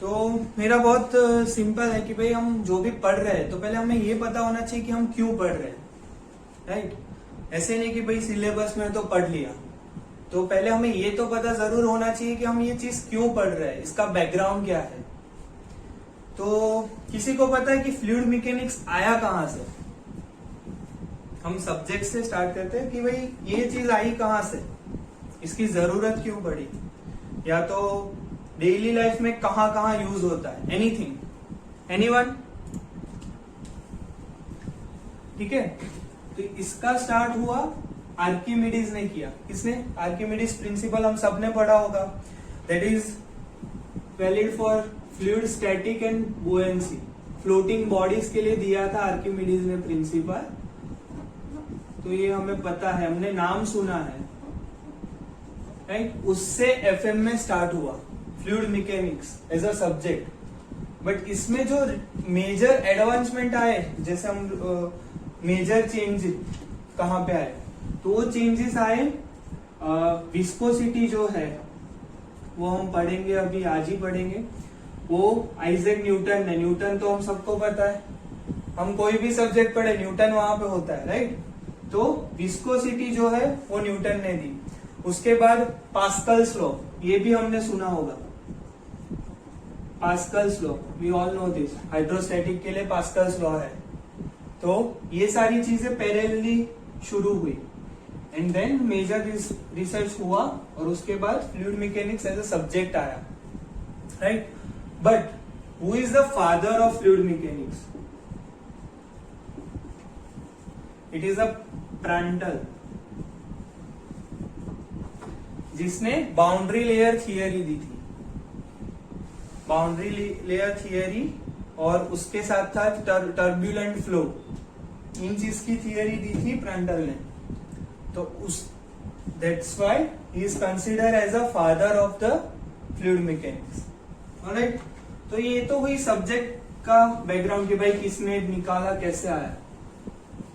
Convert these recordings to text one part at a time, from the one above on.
तो मेरा बहुत सिंपल है कि भाई हम जो भी पढ़ रहे हैं तो पहले हमें ये पता होना चाहिए कि हम क्यों पढ़ रहे हैं, राइट। ऐसे नहीं कि भाई सिलेबस में तो पढ़ लिया, तो पहले हमें ये तो पता जरूर होना चाहिए कि हम ये चीज क्यों पढ़ रहे हैं, इसका बैकग्राउंड क्या है। तो किसी को पता है कि फ्लूइड मैकेनिक्स आया कहां से? हम सब्जेक्ट से स्टार्ट करते हैं कि भाई ये चीज आई कहां से, इसकी जरूरत क्यों पड़ी, या तो डेली लाइफ में कहां कहां यूज होता है, एनीथिंग, एनीवन? ठीक है, तो इसका स्टार्ट हुआ आर्किमिडीज ने किया। किसने? आर्किमिडीज प्रिंसिपल हम सबने पढ़ा होगा, that is valid for fluid static and buoyancy. Floating bodies के लिए दिया था आर्किमिडीज ने प्रिंसिपल, तो ये हमें पता है, हमने नाम सुना है, राइट। उससे एफएम में स्टार्ट हुआ fluid mechanics as a subject. But इसमें जो मेजर एडवांसमेंट आए, जैसे हम मेजर चेंज कहां पे आए, तो वो चेंजेस आए विस्कोसिटी जो है वो हम पढ़ेंगे, अभी आज ही पढ़ेंगे। वो आइजैक न्यूटन ने, न्यूटन तो हम सबको पता है, हम कोई भी सब्जेक्ट पढ़े न्यूटन वहां पे होता है, राइट। तो विस्कोसिटी जो है वो न्यूटन ने दी। उसके बाद पास्कल्स लॉ, ये भी हमने सुना होगा, Pascal's law, we all know this. Hydrostatic के लिए पास्कल्स लॉ है। तो ये सारी चीजें पैरेलली शुरू हुई एंड देन मेजर रिसर्च हुआ, और उसके बाद fluid mechanics as a subject आया, right. But who is the father of fluid mechanics? It is a Prandtl, जिसने बाउंड्री लेयर थियरी दी थी। बाउंड्री लेयर थियरी और उसके साथ था टर्ब्यूलेंट फ्लो, इन चीज की थियरी दी थी प्रांटल ने। तो उस that's why he is consider as a father of the fluid mechanics, alright. तो ये तो हुई सब्जेक्ट का बैकग्राउंड कि भाई किसने निकाला, कैसे आया।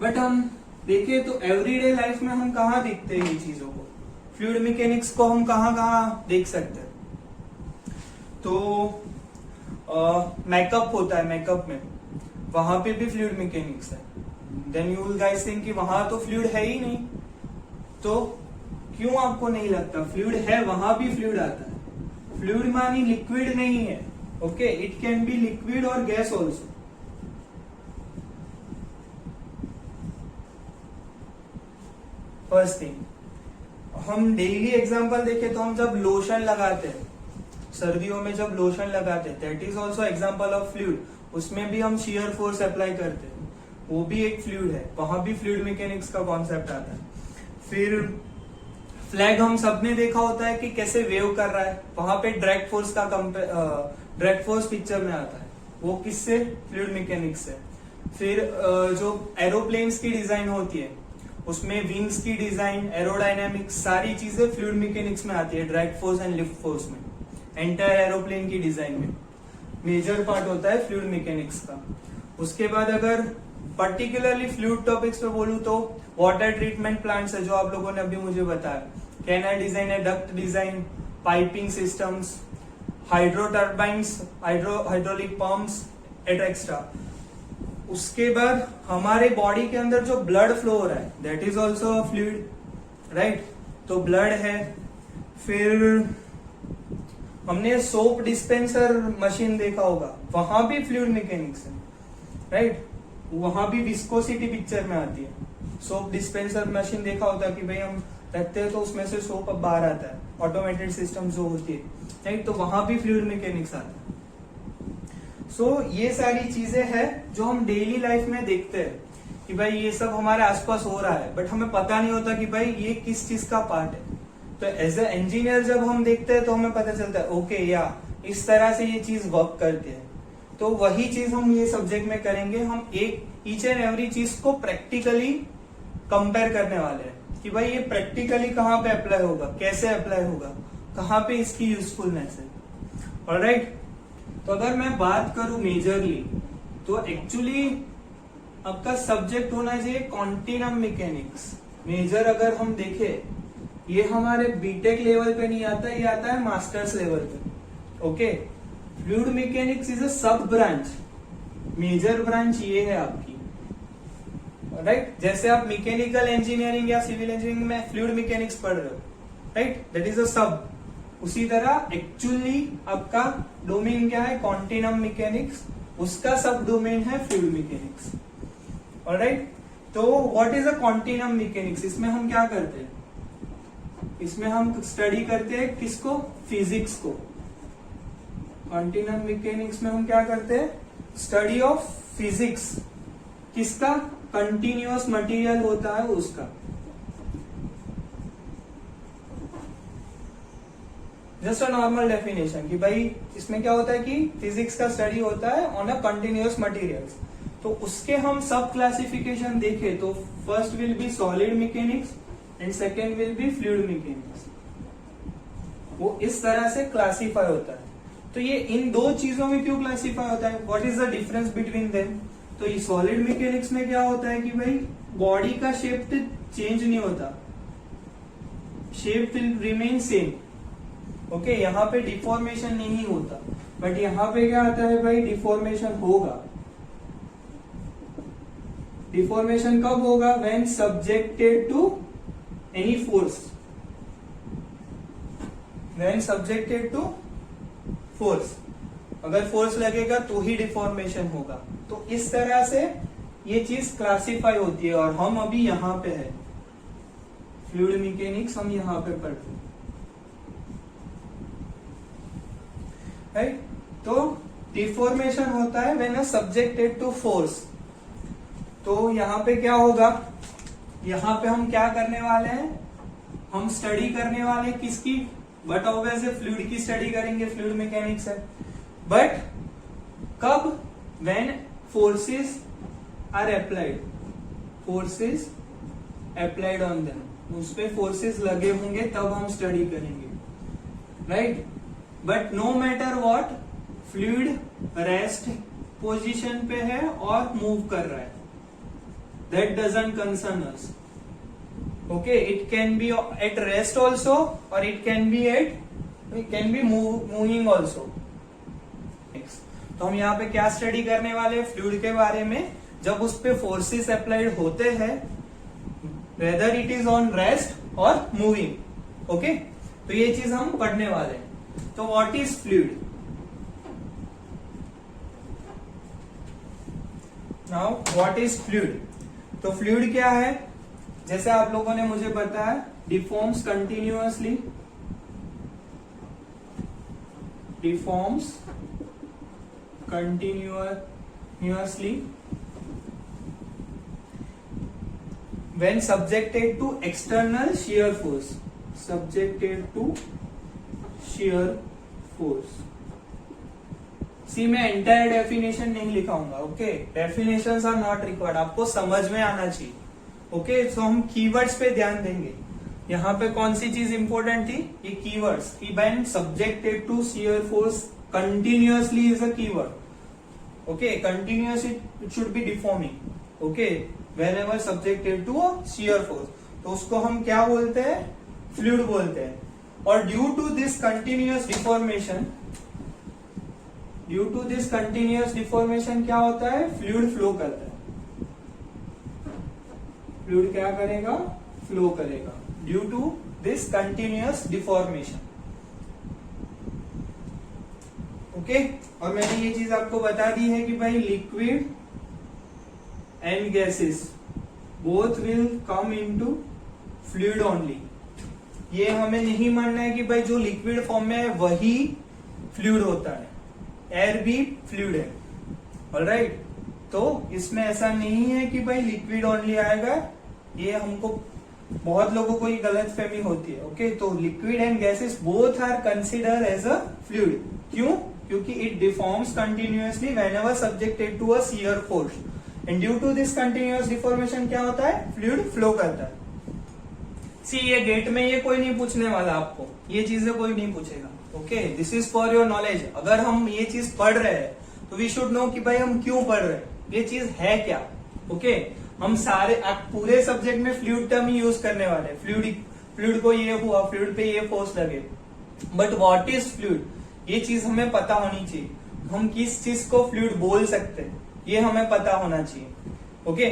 बट हम देखें तो एवरीडे लाइफ में हम कहाँ देखते हैं ये चीजों को, फ्लूइड मैकेनिक्स को हम कहाँ कहाँ देख सकते हैं? तो मेकअप होता है, मेकअप में वहां पे भी फ्लूइड मैकेनिक्स है। Then you will guys think कि वहां तो फ्लूइड है ही नहीं, तो क्यों आपको नहीं लगता? फ्लूइड है, वहां भी फ्लूइड आता है। फ्लूइड मानी लिक्विड नहीं है, okay, it can B liquid और गैस ऑल्सो। फर्स्ट थिंग, हम डेली एग्जांपल देखें तो हम जब लोशन लगाते हैं, सर्दियों में जब लोशन लगाते हैं, that is also example of fluid. उसमें भी हम शियर फोर्स अप्लाई करते हैं, वो भी एक फ्लूइड है, वहां भी फ्लूइड मैकेनिक्स का कॉन्सेप्ट आता है। फिर फ्लैग हम सबने देखा होता है कि कैसे वेव कर रहा है, वहां पे ड्रैग फोर्स का ड्रैग फोर्स पिक्चर में आता है, वो किससे? फ्लूइड मैकेनिक्स से। फिर जो एरोप्लेन्स की डिजाइन होती है, उसमें विंग्स की डिजाइन, एरोडायनेमिक्स, सारी चीजें फ्लूइड मैकेनिक्स में आती है, drag force and lift force में। एंटायर एरोप्लेन की डिजाइन में मेजर पार्ट होता है फ्लूइड मैकेनिक्स का। उसके बाद अगर पर्टिकुलरली फ्लूइड टॉपिक्स पे बोलूं तो वाटर ट्रीटमेंट प्लांट्स है, जो आप लोगों ने अभी मुझे बताया, कैनाल डिजाइन है, duct design, piping systems, hydro turbines, hydraulic pumps etcetera. उसके बाद हमारे बॉडी के अंदर जो ब्लड फ्लो हो रहा है, that is also a fluid, right. तो ब्लड है। फिर हमने सोप डिस्पेंसर मशीन देखा होगा, वहां भी फ्लूइड मैकेनिक्स है, राइट। वहां भी विस्कोसिटी पिक्चर में आती है। सोप डिस्पेंसर मशीन देखा होता है कि भाई हम रखते हैं तो उसमें से सोप अब बाहर आता है, ऑटोमेटेड सिस्टम जो होती है, राइट। तो वहां भी फ्लूइड मैकेनिक्स आता है। सो ये सारी चीजें हैं जो हम डेली लाइफ में देखते हैं कि भाई ये सब हमारे आसपास हो रहा है, बट हमें पता नहीं होता कि भाई ये किस चीज का पार्ट है। तो एज ए इंजीनियर जब हम देखते हैं तो हमें पता चलता है, ओके या इस तरह से ये चीज वर्क करती है। तो वही चीज हम ये सब्जेक्ट में करेंगे, हम ईच एंड एवरी चीज को प्रैक्टिकली कंपेयर करने वाले हैं कि भाई ये प्रैक्टिकली कहाँ पे अप्लाई होगा, कैसे अप्लाई होगा, कहाँ पे इसकी यूजफुलनेस है, ऑलराइट। तो अगर मैं बात करूं मेजरली, तो एक्चुअली आपका सब्जेक्ट होना चाहिए कॉन्टिनम मैकेनिक्स। मेजर अगर हम देखें, ये हमारे बीटेक लेवल पे नहीं आता, ये आता है मास्टर्स लेवल पे, okay. Fluid mechanics is a सब ब्रांच, मेजर ब्रांच ये है आपकी, राइट। जैसे आप मैकेनिकल इंजीनियरिंग या सिविल इंजीनियरिंग में फ्लूइड मैकेनिक्स पढ़ रहे हो, राइट, दैट इज अ सब। उसी तरह एक्चुअली आपका डोमेन क्या है, कॉन्टिनम मैकेनिक्स, उसका सब डोमेन है फ्लूइड मैकेनिक्स, ऑलराइट। तो what is a continuum mechanics, इसमें हम क्या करते हैं, इसमें हम स्टडी करते हैं किसको, फिजिक्स को। कॉन्टिनम मैकेनिक्स में हम क्या करते हैं, स्टडी ऑफ फिजिक्स, किसका, कंटिन्यूअस मटेरियल होता है उसका। जस्ट अ नॉर्मल डेफिनेशन कि भाई इसमें क्या होता है कि फिजिक्स का स्टडी होता है ऑन अ कंटिन्यूअस मटेरियल्स। तो उसके हम सब क्लासिफिकेशन देखें तो first will be solid mechanics and second will be fluid mechanics, वो इस तरह से क्लासीफाई होता है। तो ये इन दो चीजों में क्यों क्लासीफाई होता है, what is the difference between them. तो ये सॉलिड मैकेनिक्स में क्या होता है कि भाई बॉडी का शेप चेंज नहीं होता, shape will remain same, okay, यहाँ पे डिफॉर्मेशन नहीं होता। बट यहाँ पे क्या आता है भाई, डिफॉर्मेशन होगा। डिफॉर्मेशन कब होगा, when subjected to any force, when subjected to force, अगर फोर्स लगेगा तो ही डिफॉर्मेशन होगा। तो इस तरह से ये चीज क्लासिफाई होती है, और हम अभी यहाँ पे है, फ्लूइड मैकेनिक्स हम यहाँ पे पढ़ते हैं, राइट। तो डिफॉर्मेशन होता है when a subjected to force. तो यहाँ पे क्या होगा, यहाँ पे हम क्या करने वाले हैं, हम स्टडी करने वाले किसकी, बट ऑब्वियसली फ्लूइड की स्टडी करेंगे, फ्लूइड मैकेनिक्स है। बट कब, when forces are applied, forces applied on them, उस पे फोर्सेस लगे होंगे तब हम स्टडी करेंगे, right. But no matter what, fluid rest position पे है और मूव कर रहा है, that doesn't concern us, okay. It can be at rest also और it can be moving also. तो हम यहाँ पे क्या स्टडी करने वाले हैं, फ्लूइड के बारे में, जब उस पे फोर्सेस अप्लाइड होते हैं, whether it is on rest और मूविंग, ओके। तो ये चीज हम पढ़ने वाले हैं। तो what is fluid, now what is fluid. तो फ्लूइड क्या है, जैसे आप लोगों ने मुझे बताया, deforms continuously, deforms continuously when subjected to external shear force, subjected to shear force। See मैं एंटायर डेफिनेशन नहीं लिखाऊंगा, okay, definitions are not required, आपको समझ में आना चाहिए, ओके। सो हम कीवर्ड्स पे ध्यान देंगे। यहाँ पे कौन सी चीज इंपॉर्टेंट थी, ये कीवर्ड्स, कि when subjected to shear force continuously is a keyword, okay, continuous it should be deforming, okay, whenever subjected to a shear force, तो उसको हम क्या बोलते हैं, फ्लूइड बोलते हैं। और due to this continuous deformation क्या होता है, फ्लूइड फ्लो करता है, फ्लूइड क्या करेगा, फ्लो करेगा, due to this continuous deformation, okay. और मैंने ये चीज आपको बता दी है कि भाई liquid and gases both will come into fluid only. ये हमें नहीं मानना है कि भाई जो लिक्विड फॉर्म में है वही फ्लूइड होता है, एयर भी फ्लूइड है, ऑलराइट। तो इसमें ऐसा नहीं है कि भाई लिक्विड ओनली आएगा, ये हमको बहुत लोगों को ये गलत फहमी होती है, ओके। तो liquid and gases both are consider as a fluid, क्यों, क्योंकि it deforms continuously whenever subjected to a shear force, and due to this continuous deformation क्या होता है, फ्लूइड फ्लो करता है। सी ये गेट में ये कोई नहीं पूछने वाला आपको, ये चीजें कोई नहीं पूछेगा, okay. This is for your knowledge. अगर हम ये चीज पढ़ रहे हैं तो वी शुड नो कि भाई हम क्यों पढ़ रहे हैं, ये चीज है क्या, ओके। हम सारे पूरे सब्जेक्ट में फ्लूइड टर्म ही यूज करने वाले हैं, फ्लूइड को ये हुआ, फ्लूइड पे ये फोर्स लगे, बट व्हाट इज फ्लूइड, ये चीज हमें पता होनी चाहिए। हम किस चीज को फ्लूइड बोल सकते हैं ये हमें पता होना चाहिए। ओके